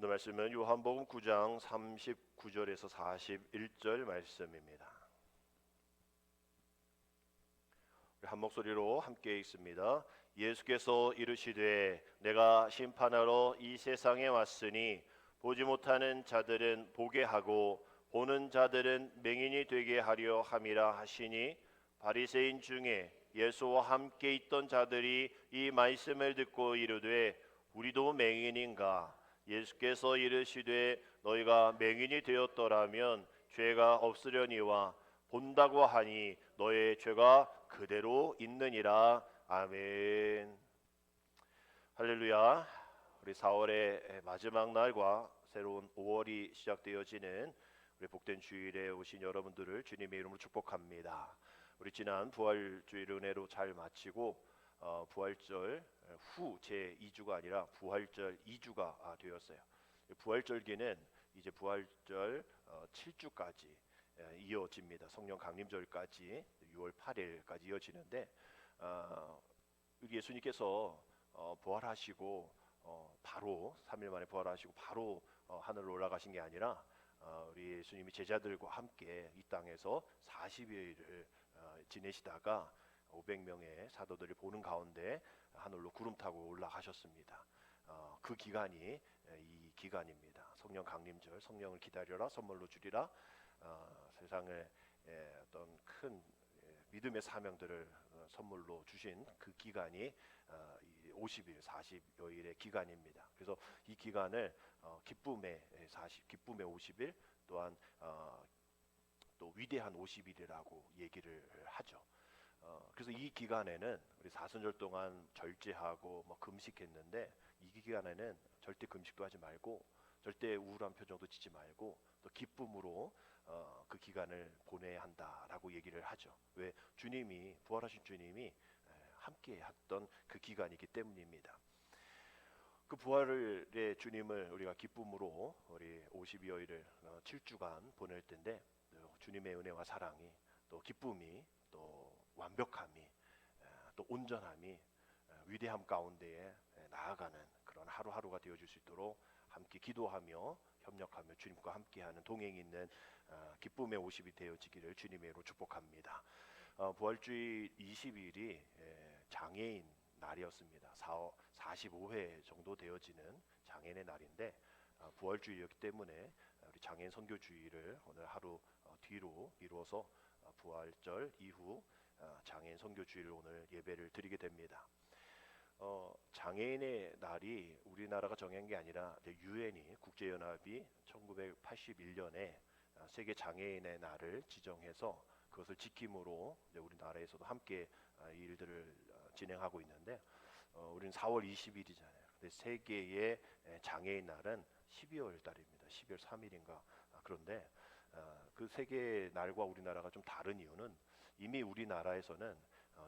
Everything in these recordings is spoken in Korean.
오늘 말씀은 요한복음 9장 39절에서 41절 말씀입니다. 한 목소리로 함께 읽습니다. 예수께서 이르시되 내가 심판하러 이 세상에 왔으니 보지 못하는 자들은 보게 하고 보는 자들은 맹인이 되게 하려 함이라 하시니 바리새인 중에 예수와 함께 있던 자들이 이 말씀을 듣고 이르되 우리도 맹인인가? 예수께서 이르시되 너희가 맹인이 되었더라면 죄가 없으려니와 본다고 하니 너의 죄가 그대로 있느니라. 아멘. 할렐루야. 우리 4월의 마지막 날과 새로운 5월이 시작되어지는 우리 복된 주일에 오신 여러분들을 주님의 이름으로 축복합니다. 우리 지난 부활주일 은혜로 잘 마치고 부활절 후 제2주가 아니라 부활절 2주가 되었어요. 부활절기는 이제 부활절 7주까지 이어집니다. 성령 강림절까지 6월 8일까지 이어지는데 우리 예수님께서 부활하시고 바로 3일 만에 부활하시고 바로 하늘로 올라가신 게 아니라 우리 예수님이 제자들과 함께 이 땅에서 40여일을 지내시다가 500명의 사도들이 보는 가운데 하늘로 구름 타고 올라가셨습니다. 그 기간이 이 기간입니다. 성령 강림절, 성령을 기다려라, 선물로 주리라. 세상에 어떤 큰 믿음의 사명들을 선물로 주신 그 기간이 50일, 40여일의 기간입니다. 그래서 이 기간을 기쁨의 40, 기쁨의 50일 또한 또 위대한 50일이라고 얘기를 하죠. 그래서 이 기간에는 우리 사순절 동안 절제하고 금식했는데 이 기간에는 절대 금식도 하지 말고 절대 우울한 표정도 짓지 말고 또 기쁨으로 그 기간을 보내야 한다라고 얘기를 하죠. 왜? 주님이 부활하신 주님이 함께 했던 그 기간이기 때문입니다. 그 부활의 주님을 우리가 기쁨으로 우리 52여일을 7주간 보낼 텐데 주님의 은혜와 사랑이 또 기쁨이 또 완벽함이 또 온전함이 위대함 가운데에 나아가는 그런 하루하루가 되어줄 수 있도록 함께 기도하며 협력하며 주님과 함께하는 동행이 있는 기쁨의 50이 되어지기를 주님의 이름으로 축복합니다. 부활주일 20일이 장애인 날이었습니다. 45회 정도 되어지는 장애인의 날인데 부활주일이었기 때문에 우리 장애인 선교주일을 오늘 하루 뒤로 미루어서 부활절 이후 장애인 선교주일을 오늘 예배를 드리게 됩니다. 장애인의 날이 우리나라가 정한 게 아니라 유엔이 국제연합이 1981년에 세계 장애인의 날을 지정해서 그것을 지킴으로 우리나라에서도 함께 이 일들을 진행하고 있는데 우리는 4월 20일이잖아요. 근데 세계의 장애인 날은 12월 달입니다. 12월 3일인가. 그런데 그 세계 날과 우리나라가 좀 다른 이유는 이미 우리나라에서는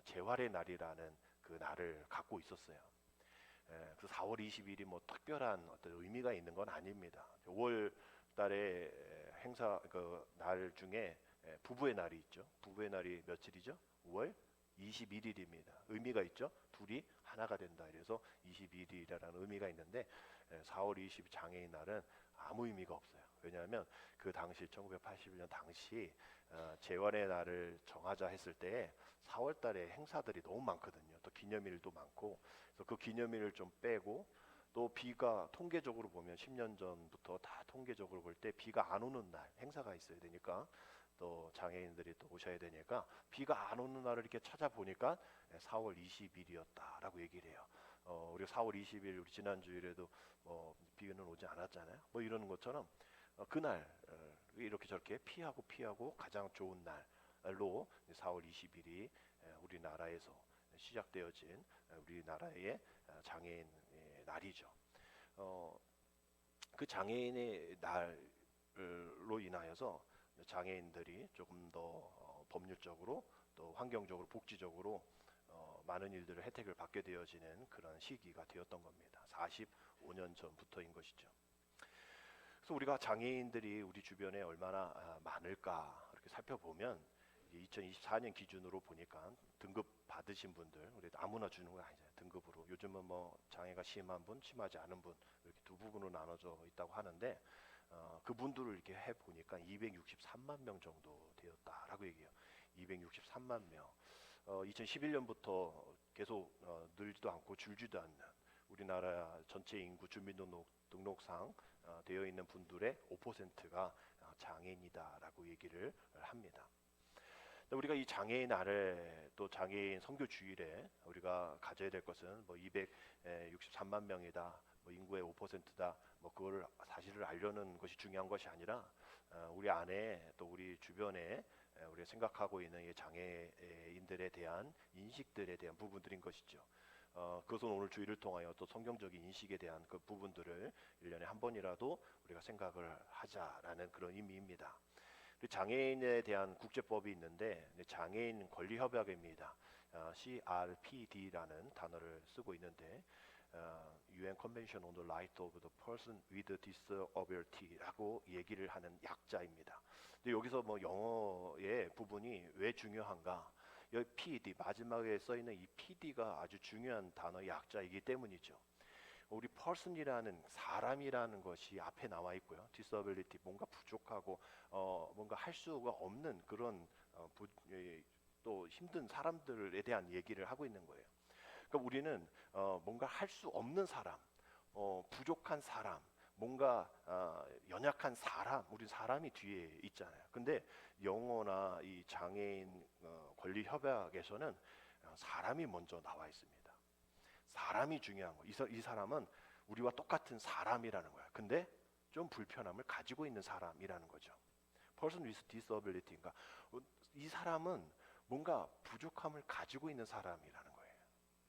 재활의 날이라는 그 날을 갖고 있었어요. 그래서 4월 20일이 뭐 특별한 어떤 의미가 있는 건 아닙니다. 5월 달에 행사 그 날 중에 부부의 날이 있죠. 부부의 날이 며칠이죠? 5월 21일입니다. 의미가 있죠. 둘이 하나가 된다. 그래서 21일이라는 의미가 있는데 4월 20일 장애인 날은 아무 의미가 없어요. 왜냐하면 그 당시 1981년 당시 재활의 날을 정하자 했을 때 4월 달에 행사들이 너무 많거든요. 또 기념일도 많고 그래서 그 기념일을 좀 빼고 또 비가 통계적으로 보면 10년 전부터 다 통계적으로 볼 때 비가 안 오는 날 행사가 있어야 되니까 또 장애인들이 또 오셔야 되니까 비가 안 오는 날을 이렇게 찾아보니까 4월 20일이었다라고 얘기를 해요. 우리가 4월 20일 우리 지난 주일에도 비는 오지 않았잖아요. 이러는 것처럼 그날 이렇게 저렇게 피하고 가장 좋은 날로 4월 20일이 우리나라에서 시작되어진 우리나라의 장애인 날이죠. 그 장애인의 날로 인하여서 장애인들이 조금 더 법률적으로 또 환경적으로 복지적으로 많은 일들을 혜택을 받게 되어지는 그런 시기가 되었던 겁니다. 45년 전부터인 것이죠. 그래서 우리가 장애인들이 우리 주변에 얼마나 많을까 이렇게 살펴보면 2024년 기준으로 보니까 등급 받으신 분들, 우리 아무나 주는 건 아니잖아요. 등급으로. 요즘은 뭐 장애가 심한 분, 심하지 않은 분 이렇게 두 부분으로 나눠져 있다고 하는데 그분들을 이렇게 해 보니까 263만 명 정도 되었다라고 얘기해요. 263만 명. 2011년부터 계속 늘지도 않고 줄지도 않는 우리나라 전체 인구 주민등록상 되어 있는 분들의 5%가 장애인이다라고 얘기를 합니다. 우리가 이 장애인 날에 또 장애인 선교 주일에 우리가 가져야 될 것은 뭐 263만 명이다, 뭐 인구의 5%다, 뭐 그걸 사실을 알려는 것이 중요한 것이 아니라 우리 안에 또 우리 주변에 우리가 생각하고 있는 이 장애인들에 대한 인식들에 대한 부분들인 것이죠. 그것은 오늘 주일을 통하여 또 성경적인 인식에 대한 그 부분들을 1년에 한 번이라도 우리가 생각을 하자라는 그런 의미입니다. 장애인에 대한 국제법이 있는데 장애인 권리협약입니다. CRPD라는 단어를 쓰고 있는데 UN Convention on the Rights of the Person with Disability라고 얘기를 하는 약자입니다. 근데 여기서 뭐 영어의 부분이 왜 중요한가? 여기 PD 마지막에 써 있는 이 PD가 아주 중요한 단어의 약자이기 때문이죠. 우리 person이라는 사람이라는 것이 앞에 나와 있고요. disability 뭔가 부족하고 뭔가 할 수가 없는 그런 또 힘든 사람들에 대한 얘기를 하고 있는 거예요. 그러니까 우리는 뭔가 할 수 없는 사람, 부족한 사람, 뭔가 연약한 사람, 우리 사람이 뒤에 있잖아요. 근데 영어나 이 장애인 권리 협약에서는 사람이 먼저 나와 있습니다. 사람이 중요한 거. 이 사람은 우리와 똑같은 사람이라는 거야. 근데 좀 불편함을 가지고 있는 사람이라는 거죠. Person with disability인가? 이 사람은 뭔가 부족함을 가지고 있는 사람이라는 거예요.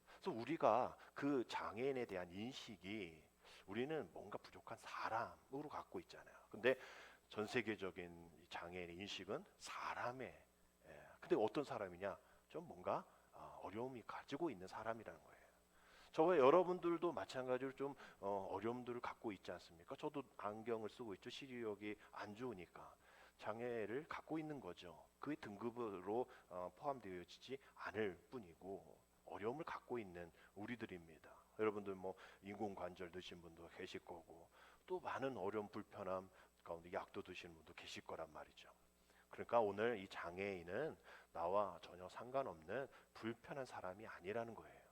그래서 우리가 그 장애인에 대한 인식이 우리는 뭔가 부족한 사람으로 갖고 있잖아요. 근데 전 세계적인 장애인의 인식은 사람의 근데 어떤 사람이냐? 좀 뭔가 어려움이 가지고 있는 사람이라는 거예요. 저와 여러분들도 마찬가지로 좀 어려움들을 갖고 있지 않습니까? 저도 안경을 쓰고 있죠. 시력이 안 좋으니까 장애를 갖고 있는 거죠. 그의 등급으로 포함되어지지 않을 뿐이고 어려움을 갖고 있는 우리들입니다. 여러분들 뭐 인공관절 드신 분도 계실 거고 또 많은 어려움 불편함 가운데 약도 드시는 분도 계실 거란 말이죠. 그러니까 오늘 이 장애인은 나와 전혀 상관없는 불편한 사람이 아니라는 거예요.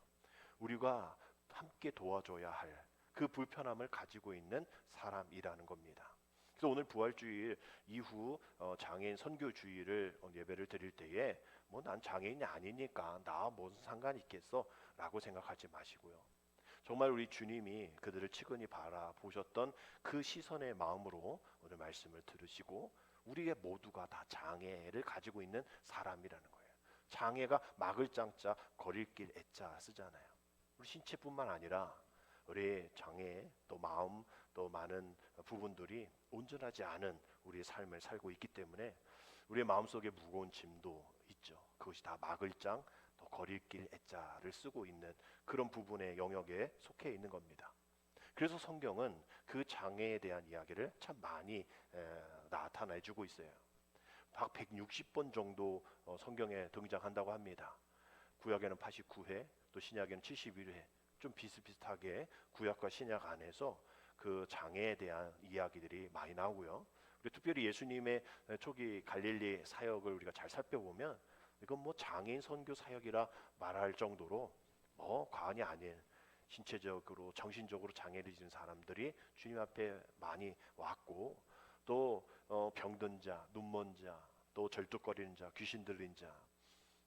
우리가 함께 도와줘야 할 그 불편함을 가지고 있는 사람이라는 겁니다. 그래서 오늘 부활주일 이후 장애인 선교주일을 예배를 드릴 때에 뭐 난 장애인이 아니니까 나와 무슨 상관이 있겠어 라고 생각하지 마시고요. 정말 우리 주님이 그들을 치근히 바라보셨던 그 시선의 마음으로 오늘 말씀을 들으시고 우리의 모두가 다 장애를 가지고 있는 사람이라는 거예요. 장애가 막을 장자 거릴 길 애자 쓰잖아요. 우리 신체뿐만 아니라 우리 장애 또 마음 또 많은 부분들이 온전하지 않은 우리의 삶을 살고 있기 때문에 우리의 마음속에 무거운 짐도 있죠. 그것이 다 막을 장 또 거릴 길 애자를 쓰고 있는 그런 부분의 영역에 속해 있는 겁니다. 그래서 성경은 그 장애에 대한 이야기를 참 많이 나타내주고 있어요. 약 160번 정도 성경에 등장한다고 합니다. 구약에는 89회, 또 신약에는 71회, 좀 비슷비슷하게 구약과 신약 안에서 그 장애에 대한 이야기들이 많이 나오고요. 그리고 특별히 예수님의 초기 갈릴리 사역을 우리가 잘 살펴보면 이건 뭐 장애인 선교 사역이라 말할 정도로 뭐 과언이 아닌 신체적으로 정신적으로 장애를 지닌 사람들이 주님 앞에 많이 왔고 또 병든 자, 눈먼 자, 또 절뚝거리는 자, 귀신 들린 자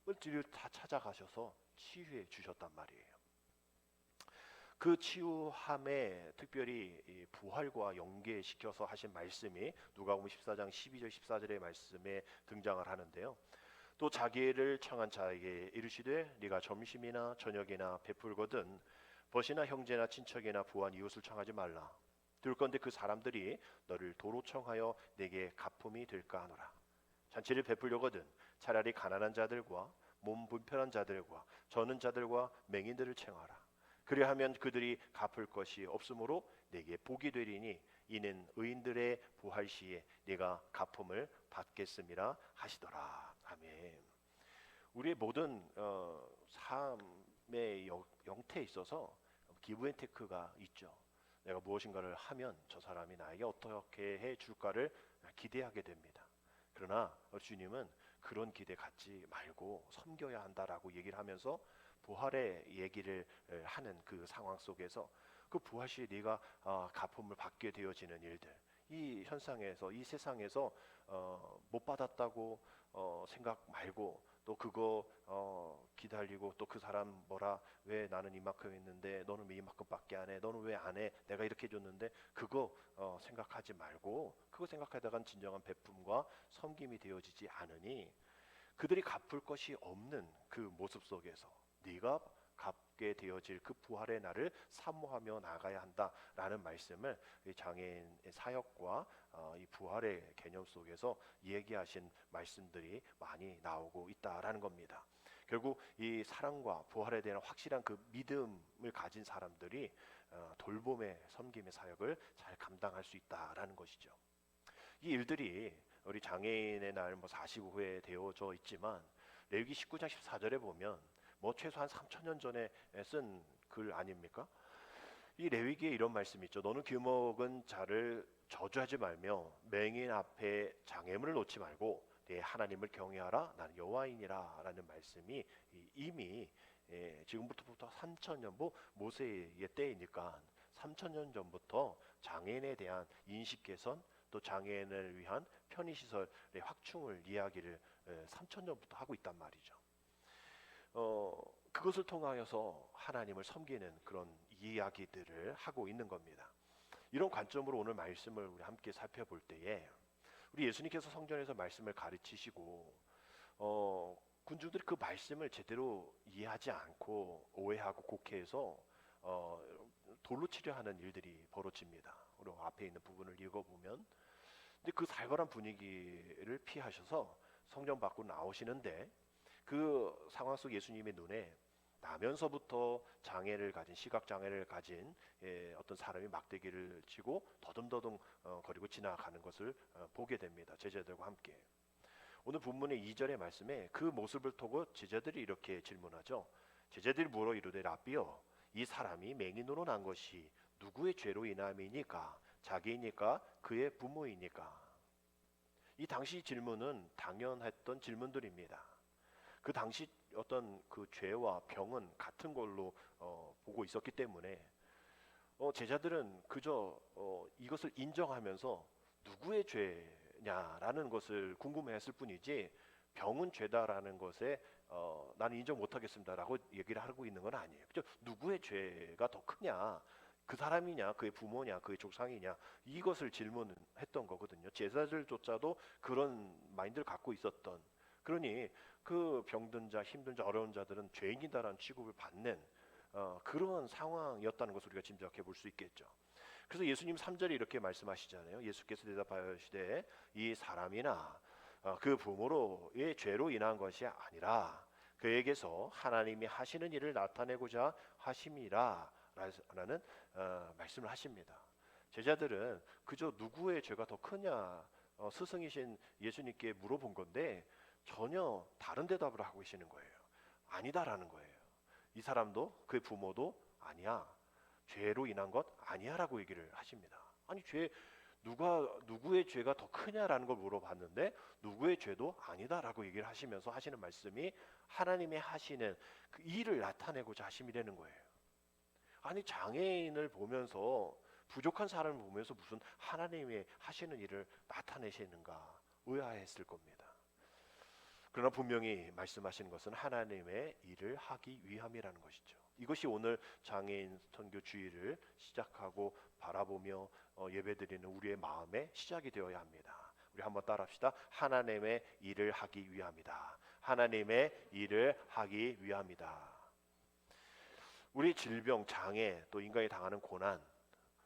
을지를 다 찾아가셔서 치유해 주셨단 말이에요. 그 치유함에 특별히 이 부활과 연계시켜서 하신 말씀이 누가복음 14장 12절 14절의 말씀에 등장을 하는데요. 또 자기를 청한 자에게 이르시되 네가 점심이나 저녁이나 베풀거든 벗이나 형제나 친척이나 부한 이웃을 청하지 말라. 들건대 그 사람들이 너를 도로 청하여 내게 가품이 될까 하노라. 잔치를 베풀려거든 차라리 가난한 자들과 몸 불편한 자들과 저는 자들과 맹인들을 청하라. 그리하면 그들이 갚을 것이 없으므로 내게 복이 되리니 이는 의인들의 부활 시에 네가 갚음을 받겠음이라 하시더라. 아멘. 우리의 모든 삶의 형태에 있어서 기브앤테이크가 있죠. 내가 무엇인가를 하면 저 사람이 나에게 어떻게 해 줄까를 기대하게 됩니다. 그러나 주님은 그런 기대 갖지 말고 섬겨야 한다라고 얘기를 하면서 부활의 얘기를 하는 그 상황 속에서 그 부활 시에 네가 가품을 받게 되어지는 일들, 이 현상에서 이 세상에서 못 받았다고 생각 말고 또 그거 기다리고 또 그 사람 뭐라 왜 나는 이만큼 했는데 너는 왜 이만큼밖에 안 해? 너는 왜 안 해? 내가 이렇게 해줬는데 그거 생각하지 말고 그거 생각하다간 진정한 베품과 섬김이 되어지지 않으니 그들이 갚을 것이 없는 그 모습 속에서 네가 갚게 되어질 그 부활의 날을 사모하며 나가야 한다라는 말씀을 이 장애인의 사역과 이 부활의 개념 속에서 얘기하신 말씀들이 많이 나오고 있다라는 겁니다. 결국 이 사랑과 부활에 대한 확실한 그 믿음을 가진 사람들이 돌봄의 섬김의 사역을 잘 감당할 수 있다라는 것이죠. 이 일들이 우리 장애인의 날 45회 되어져 있지만 레위기 19장 14절에 보면 최소한 3,000년 전에 쓴 글 아닙니까? 이 레위기에 이런 말씀이 있죠. 너는 규먹은 자를 저주하지 말며 맹인 앞에 장애물을 놓지 말고 네 하나님을 경외하라. 나는 여호와이니라 라는 말씀이 이미 지금부터 3,000년 모세의 때이니까 3,000년 전부터 장애인에 대한 인식 개선 또 장애인을 위한 편의시설의 확충을 이야기를 3,000년부터 하고 있단 말이죠. 그것을 통하여서 하나님을 섬기는 그런 이야기들을 하고 있는 겁니다. 이런 관점으로 오늘 말씀을 우리 함께 살펴볼 때에 우리 예수님께서 성전에서 말씀을 가르치시고 군중들이 그 말씀을 제대로 이해하지 않고 오해하고 곡해해서 돌로 치려 하는 일들이 벌어집니다. 우리 앞에 있는 부분을 읽어보면 근데 그 살벌한 분위기를 피하셔서 성전 밖으로 나오시는데 그 상황 속 예수님의 눈에 나면서부터 장애를 가진 시각 장애를 가진 어떤 사람이 막대기를 쥐고 더듬더듬 거리고 지나가는 것을 보게 됩니다. 제자들과 함께. 오늘 본문의 2절의 말씀에 그 모습을 보고 제자들이 이렇게 질문하죠. 제자들이 물어 이르되 라비여 이 사람이 맹인으로 난 것이 누구의 죄로 인함이니까 자기이니까 그의 부모이니까. 이 당시 질문은 당연했던 질문들입니다. 그 당시 어떤 그 죄와 병은 같은 걸로 보고 있었기 때문에 제자들은 그저 이것을 인정하면서 누구의 죄냐라는 것을 궁금해했을 뿐이지 병은 죄다라는 것에 나는 인정 못하겠습니다라고 얘기를 하고 있는 건 아니에요. 그죠? 누구의 죄가 더 크냐? 그 사람이냐, 그의 부모냐, 그의 조상이냐 이것을 질문했던 거거든요. 제자들조차도 그런 마인드를 갖고 있었던. 그러니 그 병든 자, 힘든 자, 어려운 자들은 죄인이다라는 취급을 받는 그런 상황이었다는 것을 우리가 짐작해 볼 수 있겠죠. 그래서 예수님 3절에 이렇게 말씀하시잖아요. 예수께서 대답하시되 이 사람이나 그 부모로의 죄로 인한 것이 아니라 그에게서 하나님이 하시는 일을 나타내고자 하심이라 라는 말씀을 하십니다. 제자들은 그저 누구의 죄가 더 크냐 스승이신 예수님께 물어본 건데 전혀 다른 대답을 하고 계시는 거예요. 아니다라는 거예요. 이 사람도 그의 부모도 아니야. 죄로 인한 것 아니야라고 얘기를 하십니다. 아니 누구의 죄가 더 크냐라는 걸 물어봤는데 누구의 죄도 아니다라고 얘기를 하시면서 하시는 말씀이 하나님의 하시는 그 일을 나타내고자 하심이라는 거예요. 아니 장애인을 보면서 부족한 사람을 보면서 무슨 하나님의 하시는 일을 나타내시는가 의아했을 겁니다. 그러나 분명히 말씀하시는 것은 하나님의 일을 하기 위함이라는 것이죠. 이것이 오늘 장애인 선교 주일을 시작하고 바라보며 예배드리는 우리의 마음의 시작이 되어야 합니다. 우리 한번 따라합시다. 하나님의 일을 하기 위함이다. 하나님의 일을 하기 위함이다. 우리 질병, 장애, 또 인간이 당하는 고난,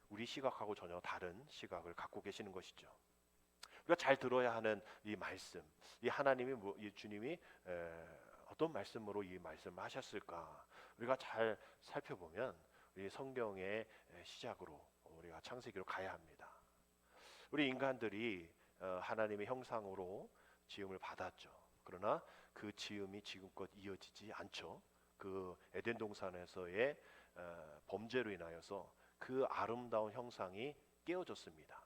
우리 시각하고 전혀 다른 시각을 갖고 계시는 것이죠. 우리가 잘 들어야 하는 이 말씀, 이 하나님이 이 주님이 어떤 말씀으로 이 말씀을 하셨을까? 우리가 잘 살펴보면 우리 성경의 시작으로 우리가 창세기로 가야 합니다. 우리 인간들이 하나님의 형상으로 지음을 받았죠. 그러나 그 지음이 지금껏 이어지지 않죠. 그 에덴 동산에서의 범죄로 인하여서 그 아름다운 형상이 깨어졌습니다.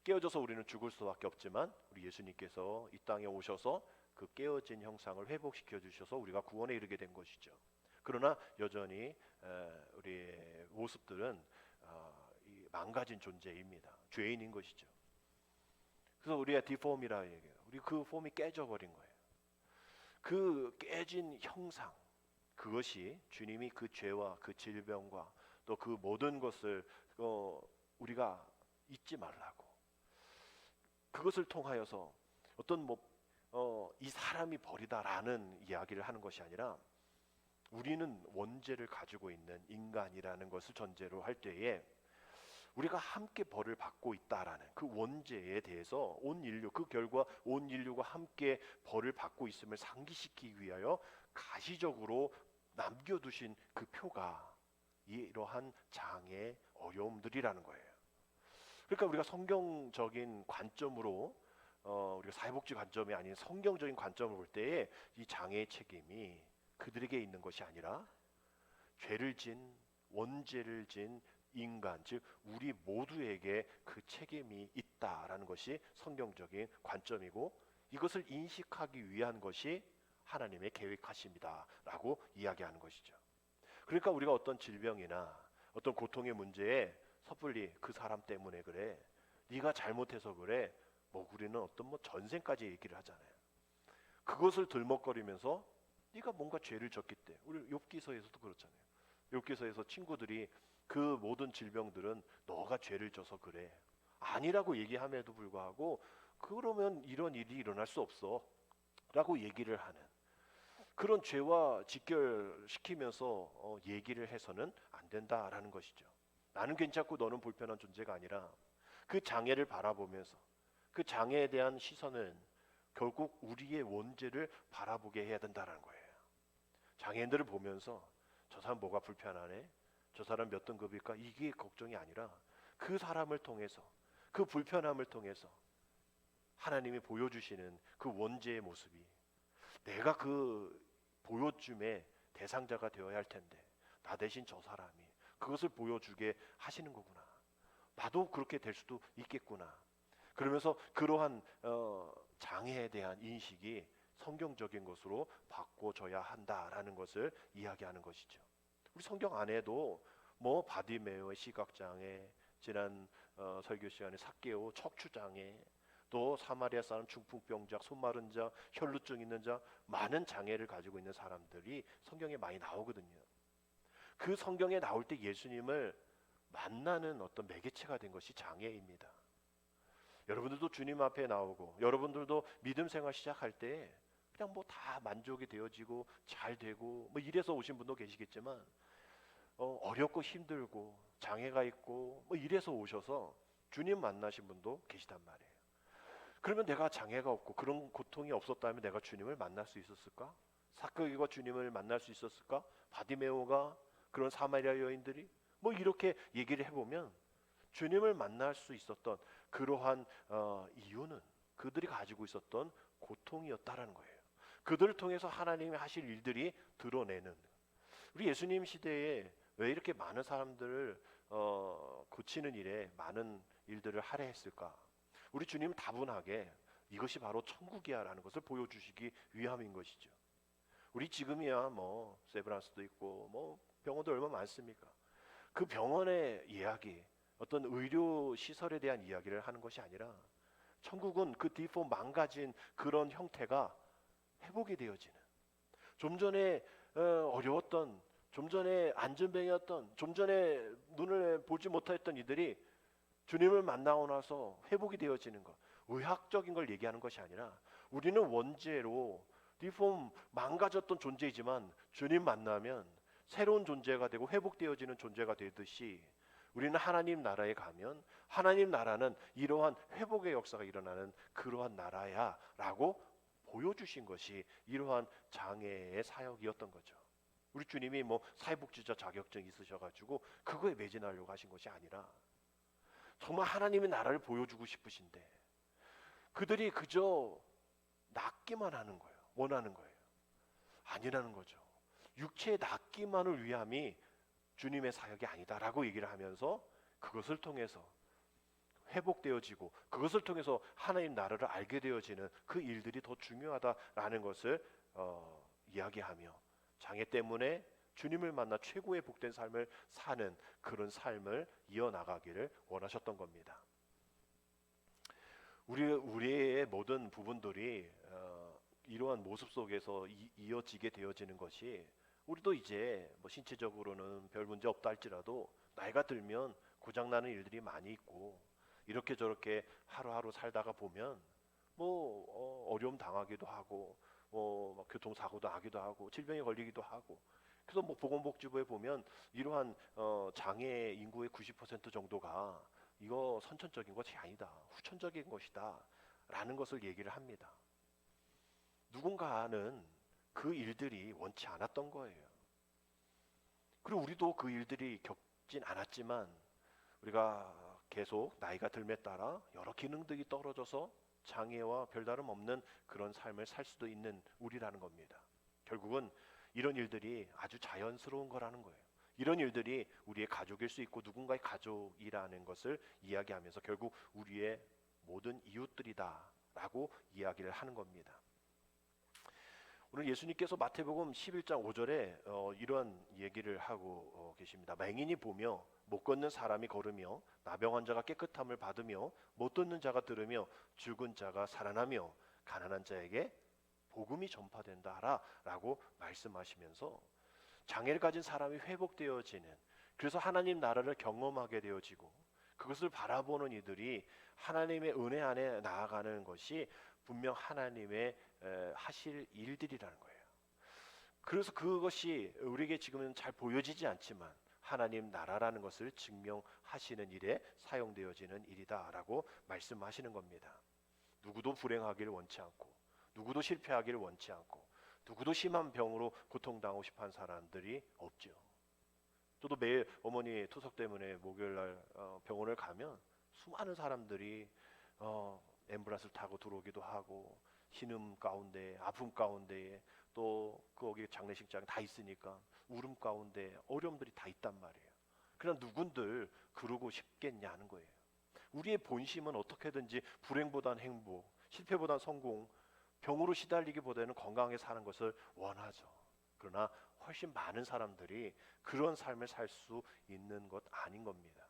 깨어져서 우리는 죽을 수밖에 없지만 우리 예수님께서 이 땅에 오셔서 그 깨어진 형상을 회복시켜 주셔서 우리가 구원에 이르게 된 것이죠. 그러나 여전히 우리의 모습들은 이 망가진 존재입니다. 죄인인 것이죠. 그래서 우리가 디폼이라 얘기해요. 우리 그 폼이 깨져버린 거예요. 그 깨진 형상, 그것이 주님이 그 죄와 그 질병과 또 그 모든 것을 우리가 잊지 말라고, 그것을 통하여서 어떤 이 사람이 버리다라는 이야기를 하는 것이 아니라 우리는 원죄를 가지고 있는 인간이라는 것을 전제로 할 때에 우리가 함께 벌을 받고 있다라는 그 원죄에 대해서 온 인류, 그 결과 온 인류가 함께 벌을 받고 있음을 상기시키기 위하여 가시적으로 남겨두신 그 표가 이러한 장애의 어려움들이라는 거예요. 그러니까 우리가 성경적인 관점으로 우리가 사회복지 관점이 아닌 성경적인 관점을 볼 때에 이 장애의 책임이 그들에게 있는 것이 아니라 죄를 진, 원죄를 진 인간, 즉 우리 모두에게 그 책임이 있다라는 것이 성경적인 관점이고, 이것을 인식하기 위한 것이 하나님의 계획하십니다라고 이야기하는 것이죠. 그러니까 우리가 어떤 질병이나 어떤 고통의 문제에 섣불리 그 사람 때문에 그래, 네가 잘못해서 그래, 우리는 어떤 전생까지 얘기를 하잖아요. 그것을 들먹거리면서 네가 뭔가 죄를 졌기 때문에, 우리 욥기서에서도 그렇잖아요. 욥기서에서 친구들이 그 모든 질병들은 너가 죄를 져서 그래, 아니라고 얘기함에도 불구하고 그러면 이런 일이 일어날 수 없어 라고 얘기를 하는, 그런 죄와 직결시키면서 얘기를 해서는 안 된다라는 것이죠. 나는 괜찮고 너는 불편한 존재가 아니라 그 장애를 바라보면서 그 장애에 대한 시선은 결국 우리의 원죄를 바라보게 해야 된다는 거예요. 장애인들을 보면서 저 사람 뭐가 불편하네, 저 사람 몇 등급일까, 이게 걱정이 아니라 그 사람을 통해서, 그 불편함을 통해서 하나님이 보여주시는 그 원죄의 모습이 내가 그 보여줌의 대상자가 되어야 할 텐데 나 대신 저 사람이 그것을 보여주게 하시는 거구나, 나도 그렇게 될 수도 있겠구나, 그러면서 그러한 장애에 대한 인식이 성경적인 것으로 바꿔져야 한다라는 것을 이야기하는 것이죠. 우리 성경 안에도 바디메오의 시각장애, 지난 설교 시간에 삭개오 척추장애, 또 사마리아 사람 중풍병자, 손마른 자, 혈루증 있는 자, 많은 장애를 가지고 있는 사람들이 성경에 많이 나오거든요. 그 성경에 나올 때 예수님을 만나는 어떤 매개체가 된 것이 장애입니다. 여러분들도 주님 앞에 나오고 여러분들도 믿음 생활 시작할 때 그냥 다 만족이 되어지고 잘 되고 이래서 오신 분도 계시겠지만 어렵고 힘들고 장애가 있고 이래서 오셔서 주님 만나신 분도 계시단 말이에요. 그러면 내가 장애가 없고 그런 고통이 없었다면 내가 주님을 만날 수 있었을까? 삭개오가 주님을 만날 수 있었을까? 바디메오가, 그런 사마리아 여인들이 이렇게 얘기를 해보면 주님을 만날 수 있었던 그러한 이유는 그들이 가지고 있었던 고통이었다라는 거예요. 그들을 통해서 하나님이 하실 일들이 드러내는, 우리 예수님 시대에 왜 이렇게 많은 사람들을 고치는 일에 많은 일들을 하려 했을까? 우리 주님은 다분하게 이것이 바로 천국이야 라는 것을 보여주시기 위함인 것이죠. 우리 지금이야 세브란스도 있고 병원도 얼마나 많습니까? 그 병원의 이야기, 어떤 의료 시설에 대한 이야기를 하는 것이 아니라 천국은 그 디폼 망가진 그런 형태가 회복이 되어지는, 좀 전에 어려웠던, 좀 전에 안전병이었던, 좀 전에 눈을 보지 못했던 이들이 주님을 만나고 나서 회복이 되어지는 것, 의학적인 걸 얘기하는 것이 아니라 우리는 원죄로 디폼 망가졌던 존재이지만 주님 만나면 새로운 존재가 되고 회복되어지는 존재가 되듯이 우리는 하나님 나라에 가면 하나님 나라는 이러한 회복의 역사가 일어나는 그러한 나라야 라고 보여주신 것이 이러한 장애의 사역이었던 거죠. 우리 주님이 사회복지자 자격증 있으셔가지고 그거에 매진하려고 하신 것이 아니라 정말 하나님의 나라를 보여주고 싶으신데 그들이 그저 낫기만 하는 거예요. 원하는 거예요. 아니라는 거죠. 육체의 낫기만을 위함이 주님의 사역이 아니다라고 얘기를 하면서 그것을 통해서 회복되어지고 그것을 통해서 하나님 나라를 알게 되어지는 그 일들이 더 중요하다라는 것을 이야기하며 장애 때문에 주님을 만나 최고의 복된 삶을 사는 그런 삶을 이어나가기를 원하셨던 겁니다. 우리의 모든 부분들이 이러한 모습 속에서 이어지게 되어지는 것이 우리도 이제 뭐 신체적으로는 별 문제 없다 할지라도 나이가 들면 고장나는 일들이 많이 있고 이렇게 저렇게 하루하루 살다가 보면 뭐 어려움 당하기도 하고 뭐 교통사고도 나기도 하고 질병에 걸리기도 하고 그래서 뭐 보건복지부에 보면 이러한 장애 인구의 90% 정도가 이거 선천적인 것이 아니다, 후천적인 것이다 라는 것을 얘기를 합니다. 누군가는 그 일들이 원치 않았던 거예요. 그리고 우리도 그 일들이 겪진 않았지만 우리가 계속 나이가 들에 따라 여러 기능들이 떨어져서 장애와 별다름 없는 그런 삶을 살 수도 있는 우리라는 겁니다. 결국은 이런 일들이 아주 자연스러운 거라는 거예요. 이런 일들이 우리의 가족일 수 있고 누군가의 가족이라는 것을 이야기하면서 결국 우리의 모든 이웃들이다라고 이야기를 하는 겁니다. 오늘 예수님께서 마태복음 11장 5절에 이러한 얘기를 하고 계십니다. 맹인이 보며 못 걷는 사람이 걸으며 나병 환자가 깨끗함을 받으며 못 듣는 자가 들으며 죽은 자가 살아나며 가난한 자에게 복음이 전파된다 라고 말씀하시면서 장애를 가진 사람이 회복되어지는, 그래서 하나님 나라를 경험하게 되어지고 그것을 바라보는 이들이 하나님의 은혜 안에 나아가는 것이 분명 하나님의 하실 일들이라는 거예요. 그래서 그것이 우리에게 지금은 잘 보여지지 않지만 하나님 나라라는 것을 증명하시는 일에 사용되어지는 일이다라고 말씀하시는 겁니다. 누구도 불행하기를 원치 않고 누구도 실패하기를 원치 않고 누구도 심한 병으로 고통당하고 싶어하는 사람들이 없죠. 저도 매일 어머니 투석 때문에 목요일날 병원을 가면 수많은 사람들이 앰뷸런스를 타고 들어오기도 하고 신음 가운데 아픔 가운데에 또 거기 장례식장 다 있으니까 울음 가운데 어려움들이 다 있단 말이에요. 그러나 누군들 그러고 싶겠냐는 거예요. 우리의 본심은 어떻게든지 불행보단 행복, 실패보단 성공, 병으로 시달리기보다는 건강하게 사는 것을 원하죠. 그러나 훨씬 많은 사람들이 그런 삶을 살 수 있는 것 아닌 겁니다.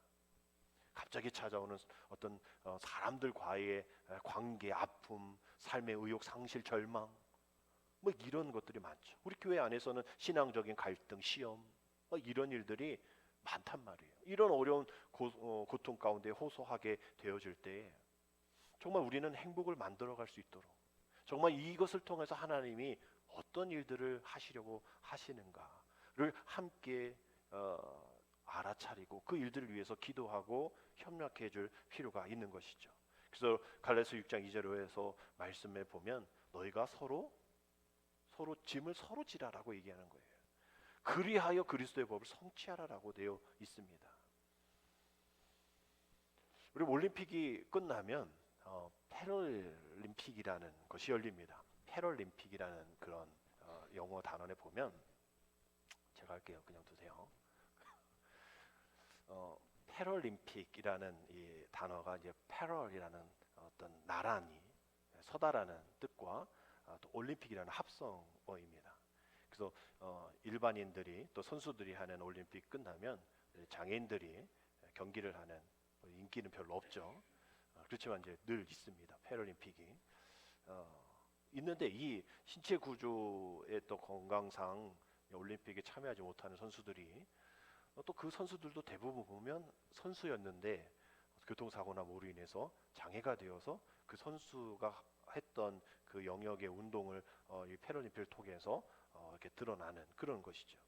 갑자기 찾아오는 어떤 사람들과의 관계, 아픔, 삶의 의욕 상실, 절망, 뭐 이런 것들이 많죠. 우리 교회 안에서는 신앙적인 갈등, 시험, 이런 일들이 많단 말이에요. 이런 어려운 고통 가운데 호소하게 되어질 때 정말 우리는 행복을 만들어갈 수 있도록 정말 이것을 통해서 하나님이 어떤 일들을 하시려고 하시는가를 함께 알아차리고 그 일들을 위해서 기도하고 협력해 줄 필요가 있는 것이죠. 그래서 갈라디아서 6장 2절에서 말씀에 보면 너희가 서로 짐을 서로 지라라고 얘기하는 거예요. 그리하여 그리스도의 법을 성취하라라고 되어 있습니다. 우리 올림픽이 끝나면 패럴림픽이라는 것이 열립니다. 패럴림픽이라는 그런 영어 단원에 보면 제가 할게요. 그냥 두세요. 패럴림픽이라는 이 단어가 이제 패럴이라는 어떤 나란히 서다라는 뜻과 또 올림픽이라는 합성어입니다. 그래서 일반인들이 또 선수들이 하는 올림픽 끝나면 장애인들이 경기를 하는 인기는 별로 없죠. 그렇지만 이제 늘 있습니다. 패럴림픽이 있는데 이 신체 구조의 또 건강상 올림픽에 참여하지 못하는 선수들이 또 그 선수들도 대부분 보면 선수였는데 교통사고나 뭐로 인해서 장애가 되어서 그 선수가 했던 그 영역의 운동을 이 패럴림픽을 통해서 이렇게 드러나는 그런 것이죠.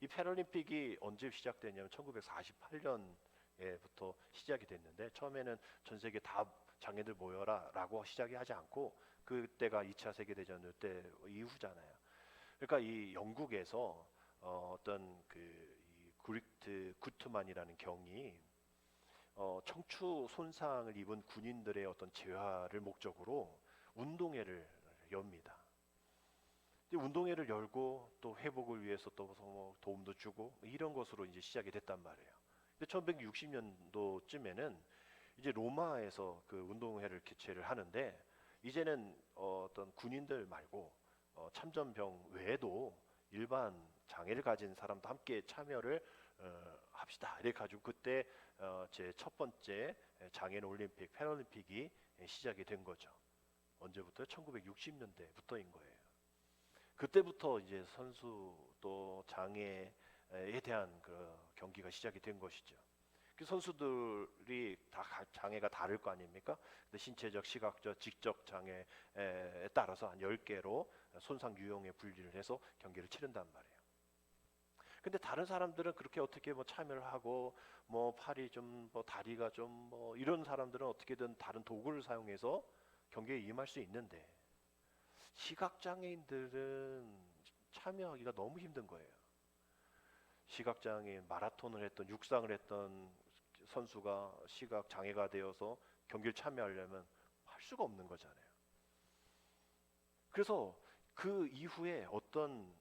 이 패럴림픽이 언제 시작되냐면 1948년에부터 시작이 됐는데 처음에는 전 세계 다 장애인들 모여라 라고 시작이 하지 않고 그때가 2차 세계대전 때 이후잖아요. 그러니까 이 영국에서 어떤 이 구리트 구트만이라는 경이 청추 손상을 입은 군인들의 어떤 재활을 목적으로 운동회를 엽니다. 이제 운동회를 열고 또 회복을 위해서 또 뭐 도움도 주고 이런 것으로 이제 시작이 됐단 말이에요. 근데 1160년도쯤에는 이제 로마에서 그 운동회를 개최를 하는데 이제는 어떤 군인들 말고 참전병 외에도 일반 장애를 가진 사람도 함께 참여를 합시다. 이래 가지고 그때 제 첫 번째 장애인 올림픽, 패럴림픽이 시작이 된 거죠. 언제부터? 1960년대부터인 거예요. 그때부터 이제 선수 또 장애에 대한 그 경기가 시작이 된 것이죠. 그 선수들이 다 장애가 다를 거 아닙니까? 근데 신체적, 시각적, 지적 장애에 따라서 한 10개로 손상 유형에 분리를 해서 경기를 치른단 말이에요. 근데 다른 사람들은 그렇게 어떻게 뭐 참여를 하고 뭐 팔이 좀 뭐 다리가 좀 뭐 이런 사람들은 어떻게든 다른 도구를 사용해서 경기에 임할 수 있는데 시각장애인들은 참여하기가 너무 힘든 거예요. 시각장애인 마라톤을 했던 육상을 했던 선수가 시각장애가 되어서 경기를 참여하려면 할 수가 없는 거잖아요. 그래서 그 이후에 어떤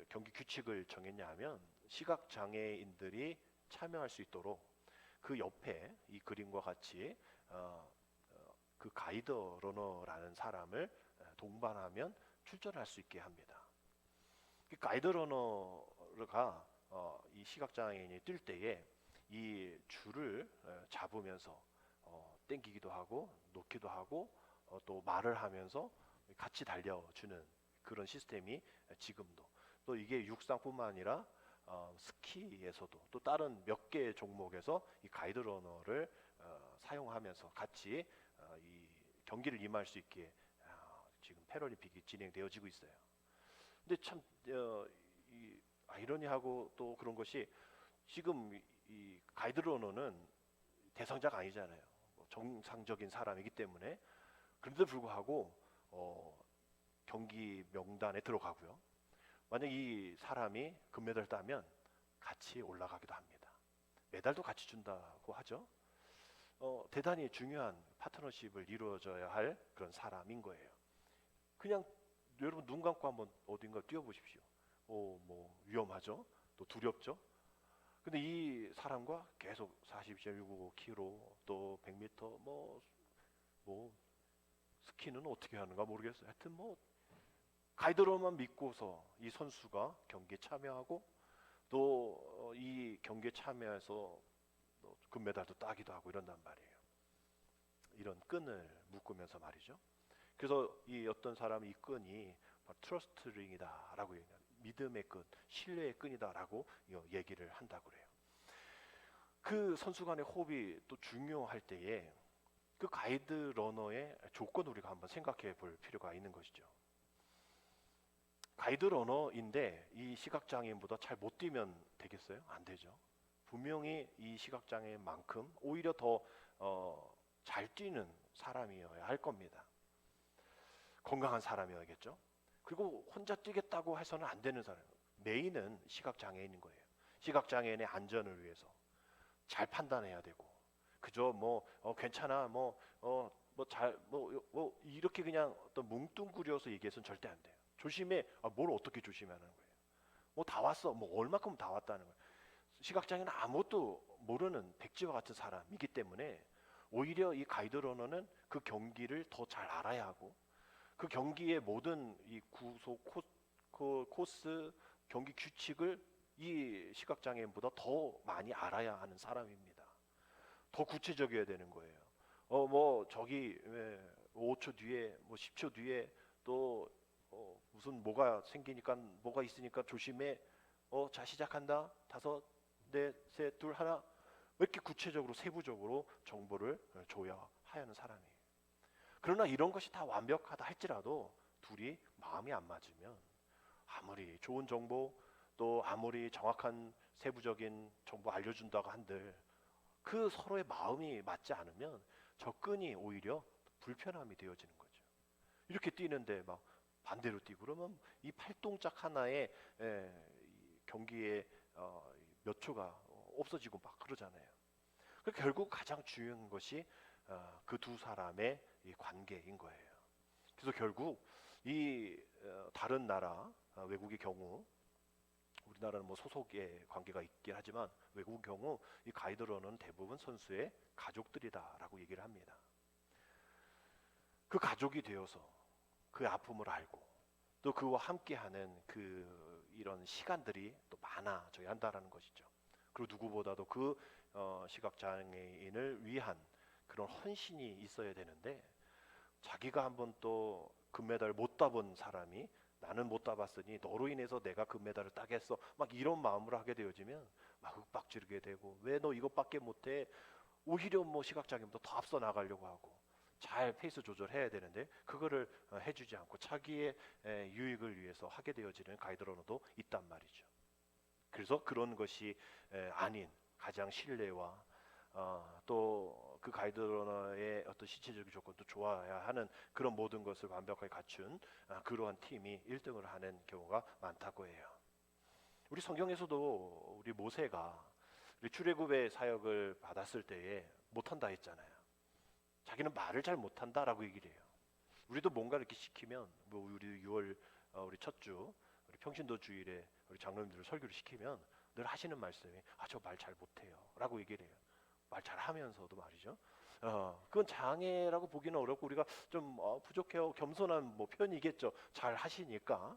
경기 규칙을 정했냐면 시각장애인들이 참여할 수 있도록 그 옆에 이 그림과 같이 그 가이드 러너라는 사람을 동반하면 출전할 수 있게 합니다. 그 가이드 러너가 이 시각장애인이 뛸 때에 이 줄을 잡으면서 땡기기도 하고 놓기도 하고 또 말을 하면서 같이 달려주는 그런 시스템이 지금도 또 이게 육상뿐만 아니라 스키에서도 또 다른 몇 개의 종목에서 이 가이드 러너를 사용하면서 같이 이 경기를 임할 수 있게 지금 패럴림픽이 진행되어지고 있어요. 근데 참 이 아이러니하고 또 그런 것이 지금 이 가이드 러너는 대상자가 아니잖아요. 뭐 정상적인 사람이기 때문에 그런데도 불구하고 경기 명단에 들어가고요. 만약 이 사람이 금메달 따면 같이 올라가기도 합니다. 메달도 같이 준다고 하죠. 대단히 중요한 파트너십을 이루어져야 할 그런 사람인 거예요. 그냥 여러분 눈 감고 한번 어딘가 뛰어보십시오. 뭐 위험하죠. 또 두렵죠. 근데 이 사람과 계속 40.195km 또 100m 뭐 스키는 어떻게 하는가 모르겠어요. 하여튼 뭐 가이드로만 믿고서 이 선수가 경기에 참여하고 또 이 경기에 참여해서 금메달도 따기도 하고 이런단 말이에요. 이런 끈을 묶으면서 말이죠. 그래서 이 어떤 사람이 이 끈이 트러스트 링이다라고 얘기해요. 믿음의 끈, 신뢰의 끈이다라고 얘기를 한다고 그래요. 그 선수 간의 호흡이 또 중요할 때에 그 가이드 러너의 조건을 우리가 한번 생각해 볼 필요가 있는 것이죠. 가이드 러너인데 이 시각장애인보다 잘 못 뛰면 되겠어요? 안 되죠. 분명히 이 시각장애인만큼 오히려 더 잘 뛰는 사람이어야 할 겁니다. 건강한 사람이어야겠죠. 그리고 혼자 뛰겠다고 해서는 안 되는 사람. 메인은 시각장애인인 거예요. 시각장애인의 안전을 위해서 잘 판단해야 되고 그저 뭐 괜찮아 뭐 이렇게 그냥 어떤 뭉뚱그려서 얘기해서는 절대 안 돼요. 조심해. 뭘 어떻게 조심하는 거예요? 뭐 다 왔어. 뭐 얼마큼 다 왔다는 거예요. 시각장애는 아무것도 모르는 백지와 같은 사람이기 때문에 오히려 이 가이드 러너는 그 경기를 더 잘 알아야 하고 그 경기의 모든 이 구속 코스 경기 규칙을 이 시각장애인보다 더 많이 알아야 하는 사람입니다. 더 구체적이어야 되는 거예요. 뭐 저기 5초 뒤에 뭐 10초 뒤에 또 무슨 뭐가 생기니까 뭐가 있으니까 조심해. 자 시작한다. 5, 4, 3, 2, 1. 이렇게 구체적으로 세부적으로 정보를 줘야 하는 사람이에요. 그러나 이런 것이 다 완벽하다 할지라도 둘이 마음이 안 맞으면 아무리 좋은 정보 또 아무리 정확한 세부적인 정보 알려준다고 한들 그 서로의 마음이 맞지 않으면 접근이 오히려 불편함이 되어지는 거죠. 이렇게 뛰는데 막 반대로 뛰고 그러면 이 팔동작 하나에 이 경기에 몇 초가 없어지고 막 그러잖아요. 결국 가장 중요한 것이 그 두 사람의 이 관계인 거예요. 그래서 결국 이 다른 나라 외국의 경우 우리나라는 뭐 소속의 관계가 있긴 하지만 외국 경우 이 가이드러너는 대부분 선수의 가족들이다라고 얘기를 합니다. 그 가족이 되어서 그 아픔을 알고 또 그와 함께하는 그 이런 시간들이 또 많아져야 한다라는 것이죠. 그리고 누구보다도 그 시각장애인을 위한 그런 헌신이 있어야 되는데 자기가 한번 또 금메달 못 따본 사람이 나는 못 따봤으니 너로 인해서 내가 금메달을 따겠어 막 이런 마음으로 하게 되어지면 막 윽박지르게 되고 왜 너 이것밖에 못해 오히려 뭐 시각장애인보다 더 앞서 나가려고 하고 잘 페이스 조절해야 되는데 그거를 해주지 않고 자기의 유익을 위해서 하게 되어지는 가이드러너도 있단 말이죠. 그래서 그런 것이 아닌 가장 신뢰와 또 그 가이드러너의 어떤 신체적인 조건도 좋아야 하는 그런 모든 것을 완벽하게 갖춘 그러한 팀이 1등을 하는 경우가 많다고 해요. 우리 성경에서도 우리 모세가 우리 출애굽의 사역을 받았을 때에 못한다 했잖아요. 자기는 말을 잘 못한다라고 얘기를 해요. 우리도 뭔가 이렇게 시키면 뭐 우리 6월 우리 첫 주 우리 평신도 주일에 우리 장로님들 설교를 시키면 늘 하시는 말씀이 저 말 잘 못해요라고 얘기를 해요. 말 잘하면서도 말이죠. 그건 장애라고 보기는 어렵고 우리가 좀 부족해요 겸손한 뭐 표현이겠죠. 잘 하시니까.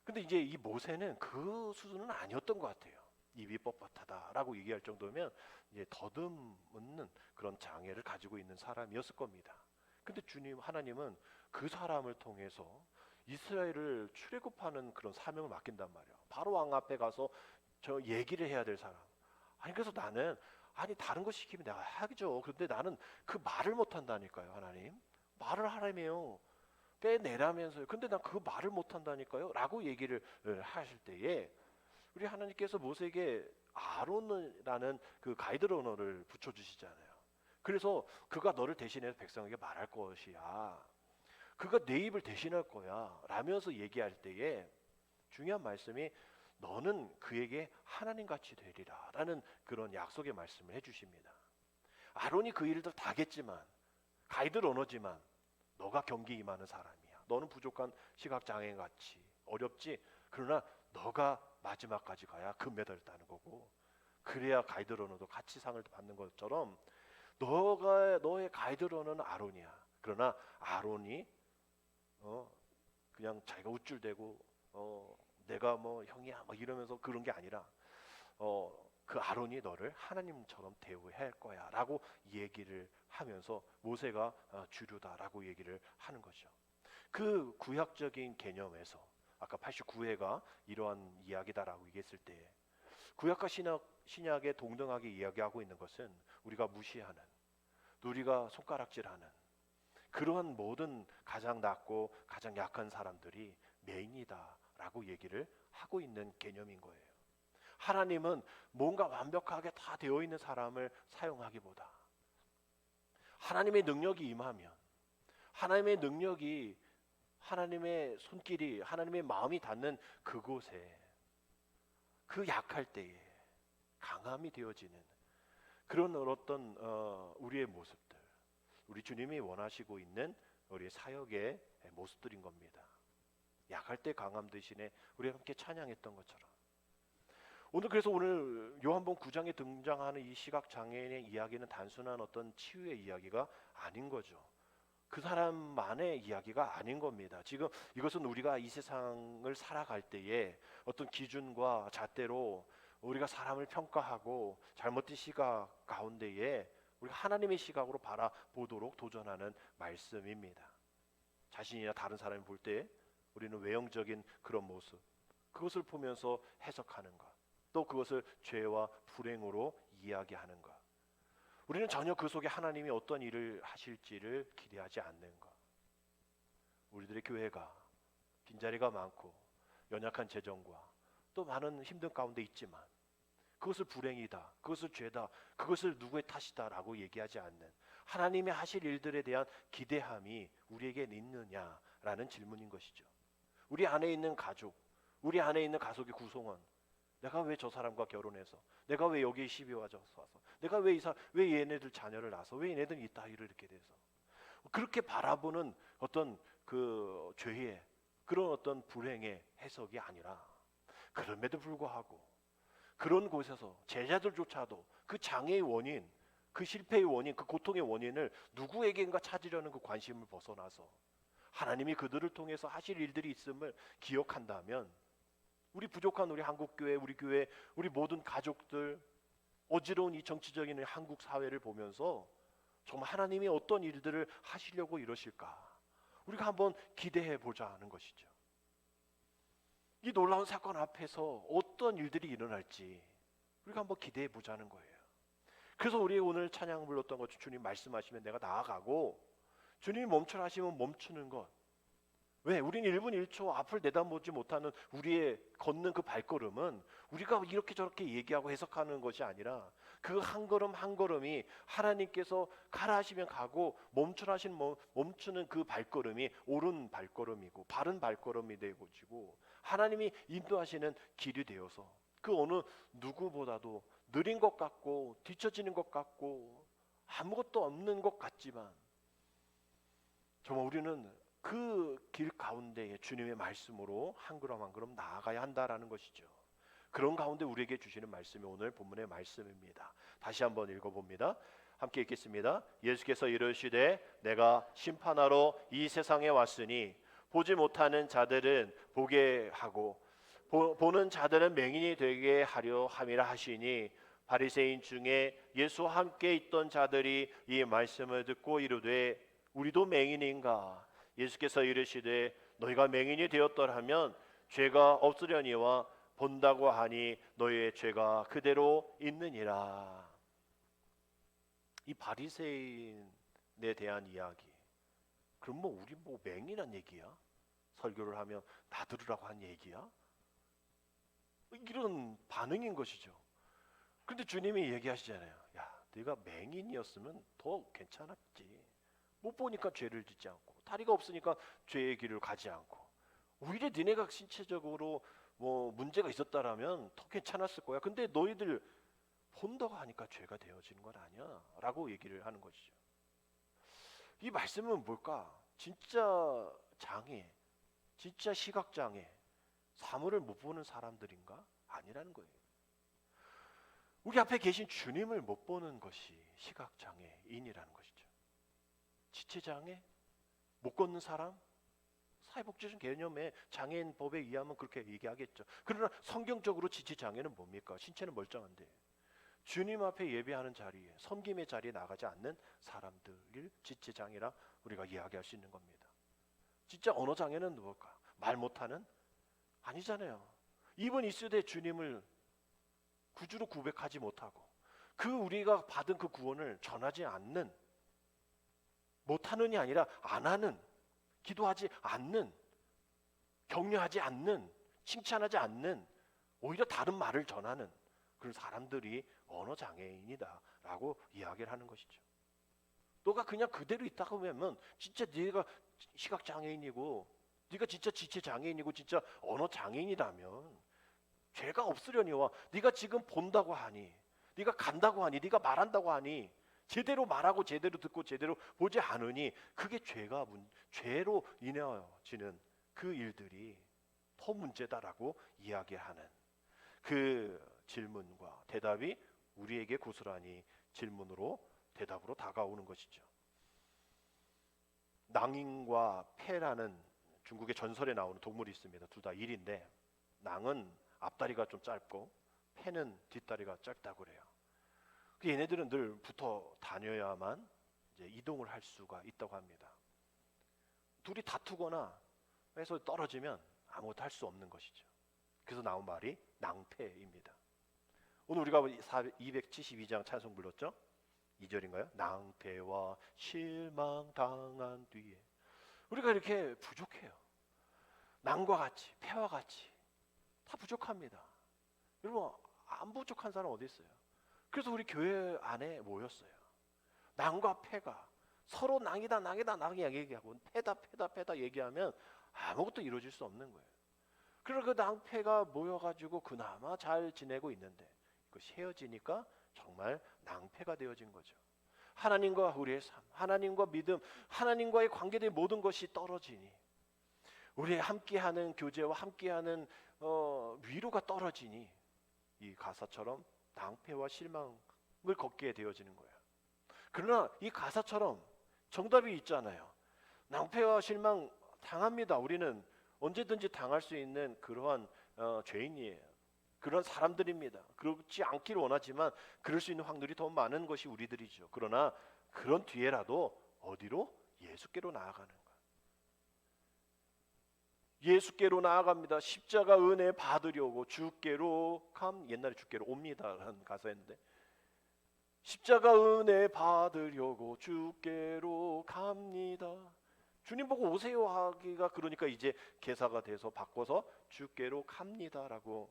근데 이제 이 모세는 그 수준은 아니었던 것 같아요. 입이 뻣뻣하다라고 얘기할 정도면 이제 더듬는 그런 장애를 가지고 있는 사람이었을 겁니다. 근데 주님 하나님은 그 사람을 통해서 이스라엘을 출애굽하는 그런 사명을 맡긴단 말이에요. 바로 왕 앞에 가서 저 얘기를 해야 될 사람. 아니 그래서 나는 다른 거 시키면 내가 하죠. 그런데 나는 그 말을 못 한다니까요, 하나님. 말을 하라며요. 빼내라면서요. 근데 난 그 말을 못 한다니까요. 라고 얘기를 하실 때에 우리 하나님께서 모세에게 아론이라는 그 가이드러너를 붙여주시잖아요. 그래서 그가 너를 대신해서 백성에게 말할 것이야. 그가 내 입을 대신할 거야. 라면서 얘기할 때에 중요한 말씀이 너는 그에게 하나님같이 되리라 라는 그런 약속의 말씀을 해주십니다. 아론이 그 일을 다 하겠지만 가이드러너지만 너가 경기 임하는 사람이야. 너는 부족한 시각장애인같이 어렵지. 그러나 너가 마지막까지 가야 금메달을 따는 거고 그래야 가이드러너도 같이 상을 받는 것처럼 너의 가이드러너는 아론이야. 그러나 아론이 그냥 자기가 우쭐대고 내가 뭐 형이야 막 이러면서 그런 게 아니라 그 아론이 너를 하나님처럼 대우해야 할 거야 라고 얘기를 하면서 모세가 주류다라고 얘기를 하는 거죠. 그 구약적인 개념에서 아까 89회가 이러한 이야기다라고 얘기했을 때 구약과 신약에 동등하게 이야기하고 있는 것은 우리가 무시하는 우리가 손가락질하는 그러한 모든 가장 낮고 가장 약한 사람들이 메인이다라고 얘기를 하고 있는 개념인 거예요. 하나님은 뭔가 완벽하게 다 되어 있는 사람을 사용하기보다 하나님의 능력이 임하면 하나님의 능력이 하나님의 손길이 하나님의 마음이 닿는 그곳에 그 약할 때에 강함이 되어지는 그런 어떤 우리의 모습들 우리 주님이 원하시고 있는 우리의 사역의 모습들인 겁니다. 약할 때 강함 대신에 우리 함께 찬양했던 것처럼 오늘 요한복음 9장에 등장하는 이 시각장애인의 이야기는 단순한 어떤 치유의 이야기가 아닌 거죠. 그 사람만의 이야기가 아닌 겁니다. 지금 이것은 우리가 이 세상을 살아갈 때에 어떤 기준과 잣대로 우리가 사람을 평가하고 잘못된 시각 가운데에 우리가 하나님의 시각으로 바라보도록 도전하는 말씀입니다. 자신이나 다른 사람이 볼 때 우리는 외형적인 그런 모습 그것을 보면서 해석하는 것 또 그것을 죄와 불행으로 이야기하는 것 우리는 전혀 그 속에 하나님이 어떤 일을 하실지를 기대하지 않는 것 우리들의 교회가 빈자리가 많고 연약한 재정과 또 많은 힘든 가운데 있지만 그것을 불행이다 그것을 죄다 그것을 누구의 탓이다 라고 얘기하지 않는 하나님이 하실 일들에 대한 기대함이 우리에게 있느냐라는 질문인 것이죠. 우리 안에 있는 가족 우리 안에 있는 가족의 구성원 내가 왜 저 사람과 결혼해서 내가 왜 여기에 시비 와서 내가 왜 얘네들 자녀를 낳아서 왜 얘네들 이 따위를 이렇게 돼서 그렇게 바라보는 어떤 그 죄의 그런 어떤 불행의 해석이 아니라, 그럼에도 불구하고 그런 곳에서 제자들조차도 그 장애의 원인, 그 실패의 원인, 그 고통의 원인을 누구에게인가 찾으려는 그 관심을 벗어나서 하나님이 그들을 통해서 하실 일들이 있음을 기억한다면, 우리 부족한 우리 한국교회, 우리 교회, 우리 모든 가족들, 어지러운 이 정치적인 한국 사회를 보면서 정말 하나님이 어떤 일들을 하시려고 이러실까 우리가 한번 기대해 보자는 것이죠. 이 놀라운 사건 앞에서 어떤 일들이 일어날지 우리가 한번 기대해 보자는 거예요. 그래서 우리 오늘 찬양 불렀던 것, 주님 말씀하시면 내가 나아가고 주님이 멈추라 하시면 멈추는 것. 왜? 우리는 1분 1초 앞을 내다보지 못하는 우리의 걷는 그 발걸음은 우리가 이렇게 저렇게 얘기하고 해석하는 것이 아니라 그 한 걸음 한 걸음이 하나님께서 가라 하시면 가고 멈추라 하시면 멈추는 그 발걸음이 옳은 발걸음이고 바른 발걸음이 되고지고 하나님이 인도하시는 길이 되어서 그 어느 누구보다도 느린 것 같고 뒤처지는 것 같고 아무것도 없는 것 같지만 정말 우리는 그 길 가운데에 주님의 말씀으로 한 걸음 한 걸음 나아가야 한다라는 것이죠. 그런 가운데 우리에게 주시는 말씀이 오늘 본문의 말씀입니다. 다시 한번 읽어봅니다. 함께 읽겠습니다. 예수께서 이르시되 내가 심판하러 이 세상에 왔으니 보지 못하는 자들은 보게 하고 보는 자들은 맹인이 되게 하려 함이라 하시니, 바리새인 중에 예수와 함께 있던 자들이 이 말씀을 듣고 이르되 우리도 맹인인가? 예수께서 이르시되 너희가 맹인이 되었더라면 죄가 없으려니와 본다고 하니 너희의 죄가 그대로 있느니라. 이 바리새인에 대한 이야기. 그럼 뭐 우리 뭐 맹인한 얘기야? 설교를 하면 다 들으라고 한 얘기야? 이런 반응인 것이죠. 그런데 주님이 얘기하시잖아요. 야, 네가 맹인이었으면 더 괜찮았지. 못 보니까 죄를 짓지 않고, 다리가 없으니까 죄의 길을 가지 않고, 오히려 니네가 신체적으로 뭐 문제가 있었다라면 더 괜찮았을 거야. 근데 너희들 본다고 하니까 죄가 되어지는 건 아니야 라고 얘기를 하는 것이죠. 이 말씀은 뭘까? 진짜 장애, 진짜 시각장애, 사물을 못 보는 사람들인가? 아니라는 거예요. 우리 앞에 계신 주님을 못 보는 것이 시각장애인이라는 것이죠. 지체장애? 못 걷는 사람? 사회복지적 개념의 장애인 법에 의하면 그렇게 얘기하겠죠. 그러나 성경적으로 지체장애는 뭡니까? 신체는 멀쩡한데 주님 앞에 예배하는 자리에, 섬김의 자리에 나가지 않는 사람들을 지체장애라 우리가 이야기할 수 있는 겁니다. 진짜 언어장애는 뭘까? 말 못하는? 아니잖아요. 이번 이 시대에 주님을 구주로 고백하지 못하고 그 우리가 받은 그 구원을 전하지 않는, 못하는이 아니라 안 하는, 기도하지 않는, 격려하지 않는, 칭찬하지 않는, 오히려 다른 말을 전하는 그런 사람들이 언어장애인이다 라고 이야기를 하는 것이죠. 너가 그냥 그대로 있다고 하면 진짜 네가 시각장애인이고 네가 진짜 지체장애인이고 진짜 언어장애인이라면 죄가 없으려니와 네가 지금 본다고 하니, 네가 간다고 하니, 네가 말한다고 하니 제대로 말하고 제대로 듣고 제대로 보지 않으니 그게 죄로 인해지는 그 일들이 더 문제다라고 이야기하는 그 질문과 대답이 우리에게 고스란히 질문으로 대답으로 다가오는 것이죠. 낭인과 패라는 중국의 전설에 나오는 동물이 있습니다. 둘 다 일인데 낭은 앞다리가 좀 짧고 패는 뒷다리가 짧다고 그래요. 얘네들은 늘 붙어 다녀야만 이제 이동을 할 수가 있다고 합니다. 둘이 다투거나 해서 떨어지면 아무것도 할 수 없는 것이죠. 그래서 나온 말이 낭패입니다. 오늘 우리가 272장 찬송 불렀죠? 2절인가요? 낭패와 실망당한 뒤에. 우리가 이렇게 부족해요. 낭과 같이, 패와 같이 다 부족합니다. 여러분, 안 부족한 사람 어디 있어요? 그래서 우리 교회 안에 모였어요. 낭과 패가 서로 낭이다 얘기하고 패다 얘기하면 아무것도 이루어질 수 없는 거예요. 그래서 그 낭패가 모여가지고 그나마 잘 지내고 있는데 그것이 헤어지니까 정말 낭패가 되어진 거죠. 하나님과 우리의 삶, 하나님과 믿음, 하나님과의 관계된 모든 것이 떨어지니, 우리의 함께하는 교제와 함께하는 위로가 떨어지니 이 가사처럼 낭패와 실망을 겪게 되어지는 거예요. 그러나 이 가사처럼 정답이 있잖아요. 낭패와 실망 당합니다. 우리는 언제든지 당할 수 있는 그러한 죄인이에요. 그런 사람들입니다. 그렇지 않기를 원하지만 그럴 수 있는 확률이 더 많은 것이 우리들이죠. 그러나 그런 뒤에라도 어디로? 예수께로 나아가는 거예요. 예수께로 나아갑니다. 십자가 은혜 받으려고 주께로 옛날에 주께로 옵니다라는 가사였는데, 십자가 은혜 받으려고 주께로 갑니다. 주님 보고 오세요 하기가 그러니까 이제 개사가 돼서 바꿔서 주께로 갑니다라고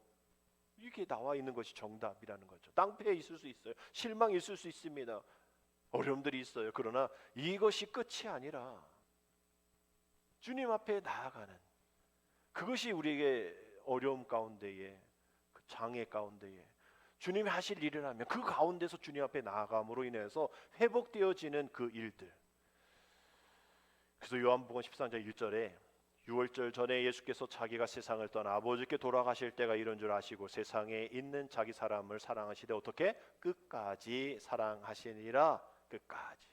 이렇게 나와 있는 것이 정답이라는 거죠. 낭패 있을 수 있어요. 실망이 있을 수 있습니다. 어려움들이 있어요. 그러나 이것이 끝이 아니라 주님 앞에 나아가는, 그것이 우리에게 어려움 가운데에, 그 장애 가운데에 주님이 하실 일을 하면 그 가운데서 주님 앞에 나아감으로 인해서 회복되어지는 그 일들. 그래서 요한복음 13장 1절에 유월절 전에 예수께서 자기가 세상을 떠나 아버지께 돌아가실 때가 이런 줄 아시고 세상에 있는 자기 사람을 사랑하시되 어떻게? 끝까지 사랑하시니라. 끝까지.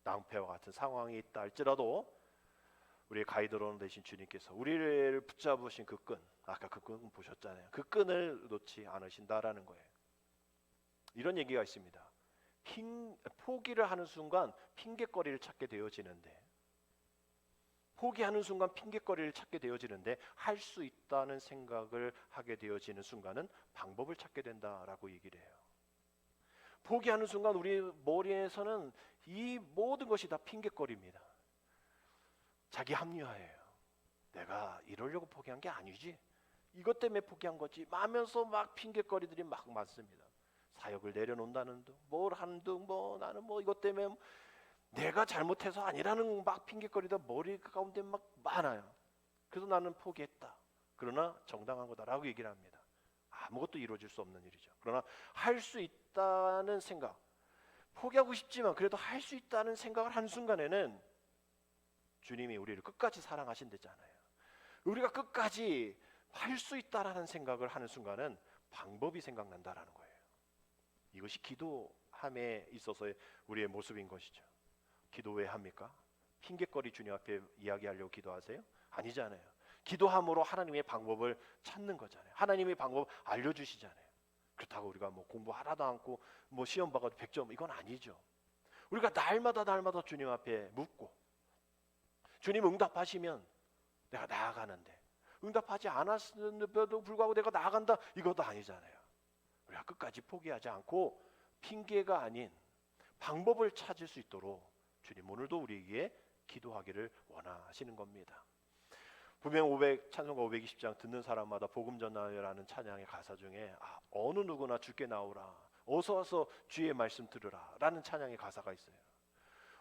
낭패와 같은 상황이 있다 할지라도 우리의 가이드론 되신 주님께서 우리를 붙잡으신 그 끈, 아까 그 끈 보셨잖아요. 그 끈을 놓지 않으신다라는 거예요. 이런 얘기가 있습니다. 포기를 하는 순간 핑계거리를 찾게 되어지는데, 포기하는 순간 핑계거리를 찾게 되어지는데 할 수 있다는 생각을 하게 되어지는 순간은 방법을 찾게 된다라고 얘기를 해요. 포기하는 순간 우리 머리에서는 이 모든 것이 다 핑계거리입니다. 자기 합리화예요. 내가 이러려고 포기한 게 아니지, 이것 때문에 포기한 거지 하면서 막 핑계거리들이 막 많습니다. 사역을 내려놓는다는 둥, 뭘 하는 둥, 나는 이것 때문에 내가 잘못해서 아니라는 막 핑계거리다 머리 가운데 막 많아요. 그래서 나는 포기했다. 그러나 정당한 거다라고 얘기를 합니다. 아무것도 이루어질 수 없는 일이죠. 그러나 할 수 있다는 생각, 포기하고 싶지만 그래도 할 수 있다는 생각을 한 순간에는 주님이 우리를 끝까지 사랑하신다잖아요. 우리가 끝까지 할 수 있다라는 생각을 하는 순간은 방법이 생각난다라는 거예요. 이것이 기도함에 있어서의 우리의 모습인 것이죠. 기도 왜 합니까? 핑계거리 주님 앞에 이야기하려고 기도하세요? 아니잖아요. 기도함으로 하나님의 방법을 찾는 거잖아요. 하나님의 방법 알려주시잖아요. 그렇다고 우리가 공부 하나도 않고 시험 봐가지고 100점 이건 아니죠. 우리가 날마다 주님 앞에 묻고 주님 응답하시면 내가 나아가는데, 응답하지 않았는데도 불구하고 내가 나아간다 이것도 아니잖아요. 우리가 끝까지 포기하지 않고 핑계가 아닌 방법을 찾을 수 있도록 주님 오늘도 우리에게 기도하기를 원하시는 겁니다. 분명 찬송가 520장 듣는 사람마다 복음 전하여라는 찬양의 가사 중에 어느 누구나 주께 나오라, 어서 와서 주의 말씀 들으라 라는 찬양의 가사가 있어요.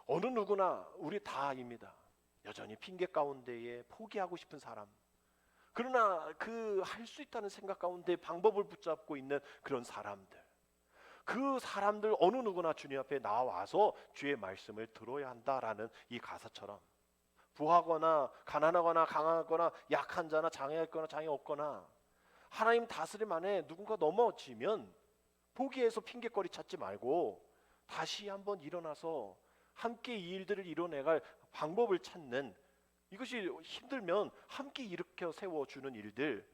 어느 누구나 우리 다입니다. 여전히 핑계 가운데에 포기하고 싶은 사람, 그러나 그 할 수 있다는 생각 가운데 방법을 붙잡고 있는 그런 사람들, 그 사람들 어느 누구나 주님 앞에 나와서 주의 말씀을 들어야 한다라는 이 가사처럼 부하거나 가난하거나 강하거나 약한 자나 장애 있거나 장애 없거나 하나님 다스림 안에 누군가 넘어지면 포기해서 핑계거리 찾지 말고 다시 한번 일어나서 함께 이 일들을 이뤄내갈 방법을 찾는, 이것이 힘들면 함께 일으켜 세워주는 일들,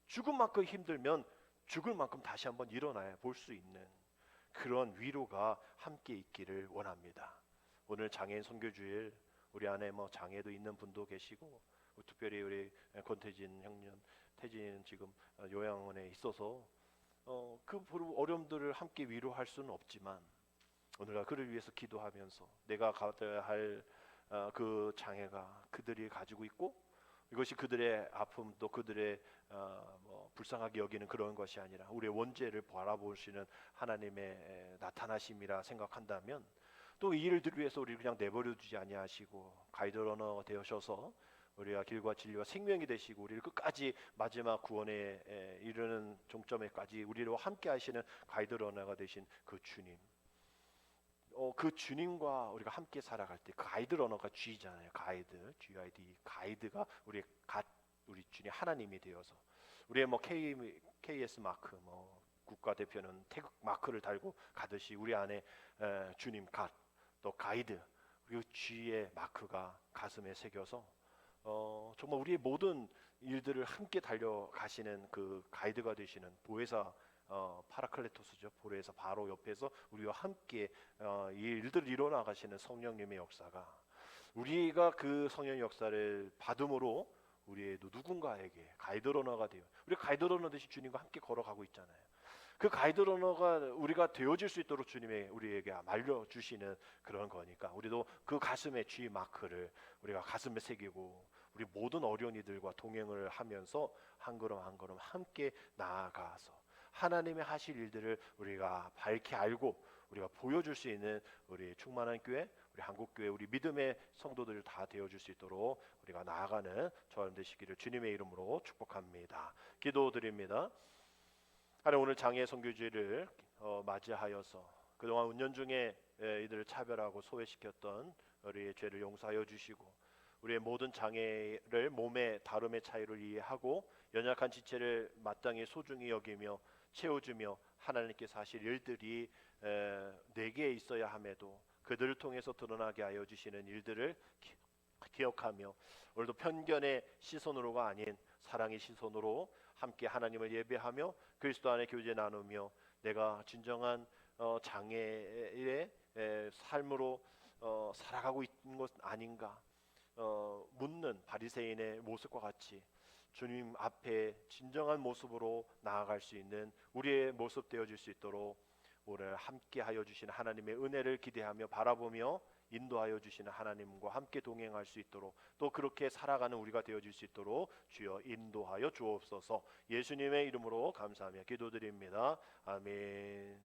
죽을 만큼 힘들면 죽을 만큼 다시 한번 일어나야 볼 수 있는 그런 위로가 함께 있기를 원합니다. 오늘 장애인 선교주일, 우리 안에 장애도 있는 분도 계시고 특별히 우리 권태진 형님, 태진 지금 요양원에 있어서 그 어려움들을 함께 위로할 수는 없지만 오늘날 그를 위해서 기도하면서 내가 가져야 할 그 장애가 그들이 가지고 있고, 이것이 그들의 아픔 또 그들의 불쌍하게 여기는 그런 것이 아니라 우리의 원죄를 바라보시는 하나님의 나타나심이라 생각한다면 또 이 일들을 위해서 우리를 그냥 내버려 두지 아니하시고 가이드러너 되셔서 우리가 길과 진리와 생명이 되시고 우리를 끝까지 마지막 구원에 이르는 종점에까지 우리와 함께 하시는 가이드러너가 되신 그 주님, 그 주님과 우리가 함께 살아갈 때 그 가이드 러너가 G잖아요. 가이드, GID, 가이드가 우리 주님 하나님이 되어서 우리의 뭐 KS 마크, 뭐 국가대표는 태극 마크를 달고 가듯이 우리 안에 주님 또 가이드 그리고 G의 마크가 가슴에 새겨서 정말 우리의 모든 일들을 함께 달려가시는 그 가이드가 되시는 보혜사 파라클레토스죠. 보혜사 바로 옆에서 우리와 함께 이 일들을 이뤄나가시는 성령님의 역사가 우리가 그 성령 역사를 받음으로 우리의 누군가에게 가이드러너가 돼요. 우리 가이드러너 대신 주님과 함께 걸어가고 있잖아요. 그 가이드러너가 우리가 되어질 수 있도록 주님의 우리에게 말려주시는 그런 거니까 우리도 그 가슴에 G 마크를 우리가 가슴에 새기고 우리 모든 어려운 이들과 동행을 하면서 한 걸음 한 걸음 함께 나아가서 하나님의 하실 일들을 우리가 밝히 알고 우리가 보여줄 수 있는 우리 충만한 교회, 우리 한국교회, 우리 믿음의 성도들 다 되어줄 수 있도록 우리가 나아가는 저와 되시기를 주님의 이름으로 축복합니다. 기도드립니다. 하나님, 오늘 장애 선교주의를 맞이하여서 그동안 운년 중에 이들을 차별하고 소외시켰던 우리의 죄를 용서하여 주시고 우리의 모든 장애를 몸의 다름의 차이를 이해하고 연약한 지체를 마땅히 소중히 여기며 채워주며 하나님께서 하실 일들이 내게 있어야 함에도 그들을 통해서 드러나게 하여 주시는 일들을 기억하며 오늘도 편견의 시선으로가 아닌 사랑의 시선으로 함께 하나님을 예배하며 그리스도 안에 교제 나누며 내가 진정한 장애의 삶으로 살아가고 있는 것 아닌가 묻는 바리새인의 모습과 같이 주님 앞에 진정한 모습으로 나아갈 수 있는 우리의 모습 되어질 수 있도록 오늘 함께 하여 주시는 하나님의 은혜를 기대하며 바라보며 인도하여 주시는 하나님과 함께 동행할 수 있도록 또 그렇게 살아가는 우리가 되어질 수 있도록 주여 인도하여 주옵소서. 예수님의 이름으로 감사하며 기도드립니다. 아멘.